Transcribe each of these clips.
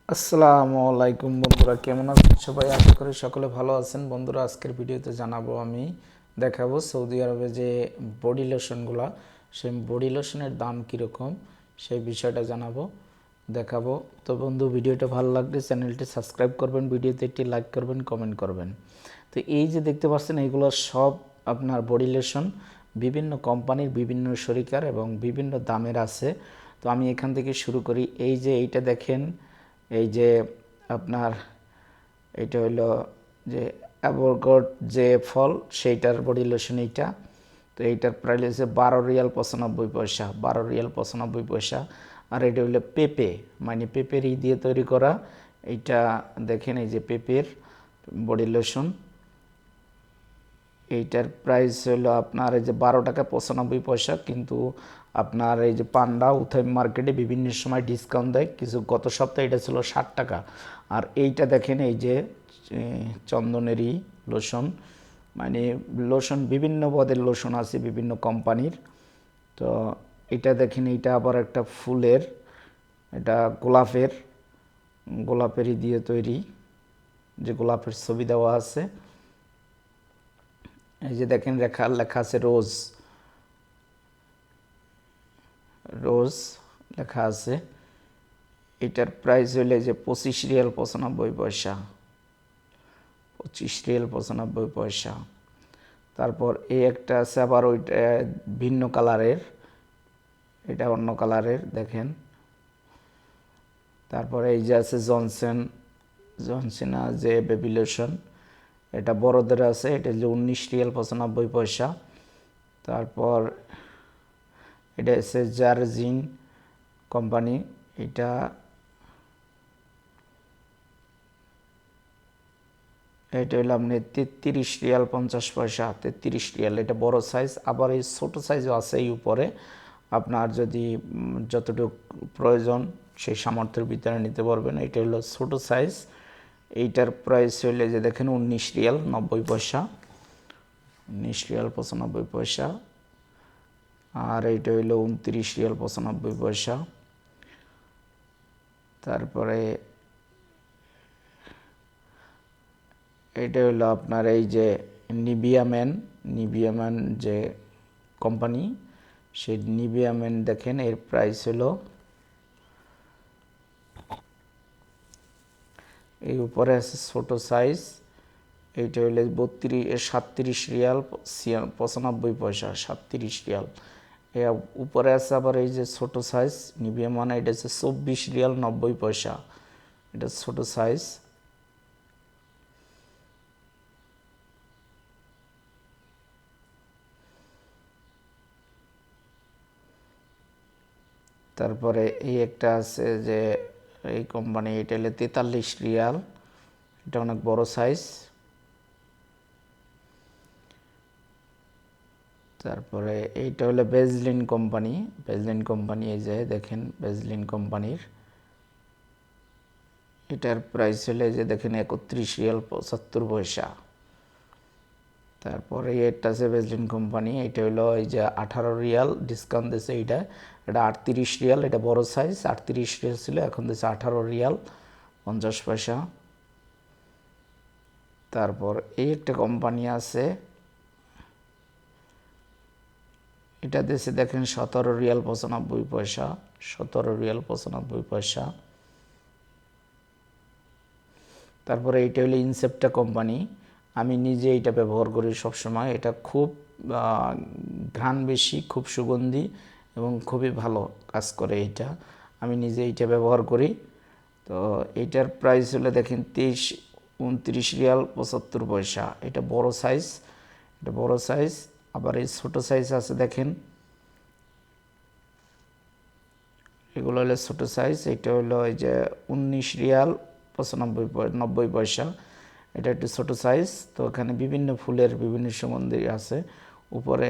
আসসালামু আলাইকুম বন্ধুরা, কেমন আছেন সবাই? আশা করি সকলে ভালো আছেন। বন্ধুরা, আজকের ভিডিওতে জানাবো আমি দেখাবো সৌদি আরবে যে বডি লোশনগুলো, সেই বডি লোশনের দাম কীরকম সেই বিষয়টা জানাবো, দেখাবো। তো বন্ধু, ভিডিওটা ভালো লাগলে চ্যানেলটি সাবস্ক্রাইব করবেন, ভিডিওতে একটি লাইক করবেন, কমেন্ট করবেন। তো এই যে দেখতে পাচ্ছেন, এইগুলো সব আপনার বডি লোশন বিভিন্ন কোম্পানির, বিভিন্ন শরিকার এবং বিভিন্ন দামের আছে। তো আমি এখান থেকে শুরু করি। এই যে এইটা দেখেন, এই যে আপনার এটা হলো যে অ্যাভোগাড যে ফল, সেইটার বডি লোশন এইটা। তো এইটার প্রাইস হচ্ছে 12 রিয়াল 95 পয়সা, 12 রিয়াল 95 পয়সা। আর এটা হলো পেঁপে, মানে পেঁপের দিয়ে তৈরি করা। এইটা দেখেন, এই যে পেঁপের বডি লোশন, এইটার প্রাইস হলো আপনার এই যে 12 টাকা 95 পয়সা। কিন্তু আপনার এই যে পান্ডা উথাই মার্কেটে বিভিন্ন সময় ডিসকাউন্ট দেয়, কিছু গত সপ্তাহে এটা ছিল 60 টাকা। আর এইটা দেখেন, এই যে চন্দনেরই লোশন, মানে লোশন বিভিন্ন পদের লোশন আছে বিভিন্ন কোম্পানির। তো এটা দেখেন, এইটা আবার একটা ফুলের, এটা গোলাপেরই দিয়ে তৈরি, যে গোলাপের ছবি দেওয়া আছে। এই যে দেখেন, লেখা আছে রোজ, রোজ লেখা আছে। এটার প্রাইস হইলে যে 25 রিয়াল 95 পয়সা, 25 রিয়াল 95 পয়সা। তারপর এই একটা আছে আবার, ওইটা ভিন্ন কালারের, এটা অন্য কালারের দেখেন। তারপরে এই যে আছে জনসেনা যে বেবি লোশন, এটা বড়দের আছে, এটা যে 19 রিয়াল 95 পয়সা। তারপর এটা হচ্ছে জারজিন কোম্পানি, এটা এটা হলো আপনি 33 রিয়াল 50 পয়সা, 33 রিয়াল, এটা বড় সাইজ। আবার এই ছোটো সাইজও আছে এই উপরে, আপনার যদি যতটুকু প্রয়োজন সেই সামর্থ্যের ভিতরে নিতে পারবেন। এটা হলো ছোটো সাইজ। এইটার প্রাইস হইলে যে দেখেন 19 রিয়াল 90 পয়সা, 19 রিয়াল 95 পয়সা। আর এইটা হইলো 29 রিয়াল 95 পয়সা। তারপরে এটা হলো আপনার এই যে নিভিয়া ম্যান যে কোম্পানি, সেই নিভিয়া ম্যান দেখেন, এর প্রাইস হলো এই উপরে আছে ছোটো সাইজ, এইটা হইলে 37 রিয়াল 95 পয়সা, 37 রিয়াল। উপরে আছে আবার এই যে ছোটো সাইজ নিভিয়া ম্যান, এটা হচ্ছে 24 রিয়াল 90 পয়সা, এটা ছোটো সাইজ। তারপরে এই একটা আছে যে এই কোম্পানি, এটা হলে 43 রিয়াল, এটা অনেক বড় সাইজ। তারপরে এইটা হলো বেজলিন কোম্পানি, এই যে দেখেন বেজলিন কোম্পানির, এটার প্রাইস হলে যে দেখেন 31 রিয়াল 75 পয়সা। তারপরে এটা আছে বেজলিন কোম্পানি, এটা হলো এই যে 18 রিয়াল, ডিসকাউন্ট দিয়েছে এইটা, এটা 38 রিয়াল, এটা বড় সাইজ, 38 রিয়াল ছিল, এখন দিয়েছে 18 রিয়াল 50 পয়সা। তারপর এই একটা কোম্পানি আছে, এটা দিয়েছে দেখেন 17 রিয়াল 95 পয়সা, 17 রিয়াল 95 পয়সা। তারপরে এইটা হলো ইনসেপ্টা কোম্পানি, আমি নিজে এটা ব্যবহার করি সবসময়। এটা খুব ঘ্রাণ বেশি, খুব সুগন্ধি এবং খুবই ভালো কাজ করে এইটা, আমি নিজে এইটা ব্যবহার করি। তো এইটার প্রাইস হলো দেখেন 29 রিয়াল 75 পয়সা, এটা বড় সাইজ, এটা বড় সাইজ। আবার এই ছোটো সাইজ আছে দেখেন, এগুলো হলো ছোটো সাইজ। এটা হলো এই যে 19 রিয়াল 95 90 পয়সা, এটা একটু ছোটো সাইজ। তো এখানে বিভিন্ন ফুলের বিভিন্ন সুগন্ধি আছে উপরে।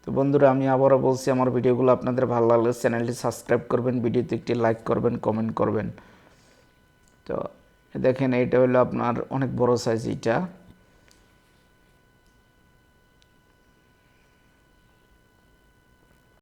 তো বন্ধুরা, আমি আবারও বলছি, আমার ভিডিওগুলো আপনাদের ভালো লাগলে চ্যানেলটি সাবস্ক্রাইব করবেন, ভিডিওতে একটি লাইক করবেন, কমেন্ট করবেন। তো দেখেন, এটা হলো আপনার অনেক বড় সাইজ এইটা।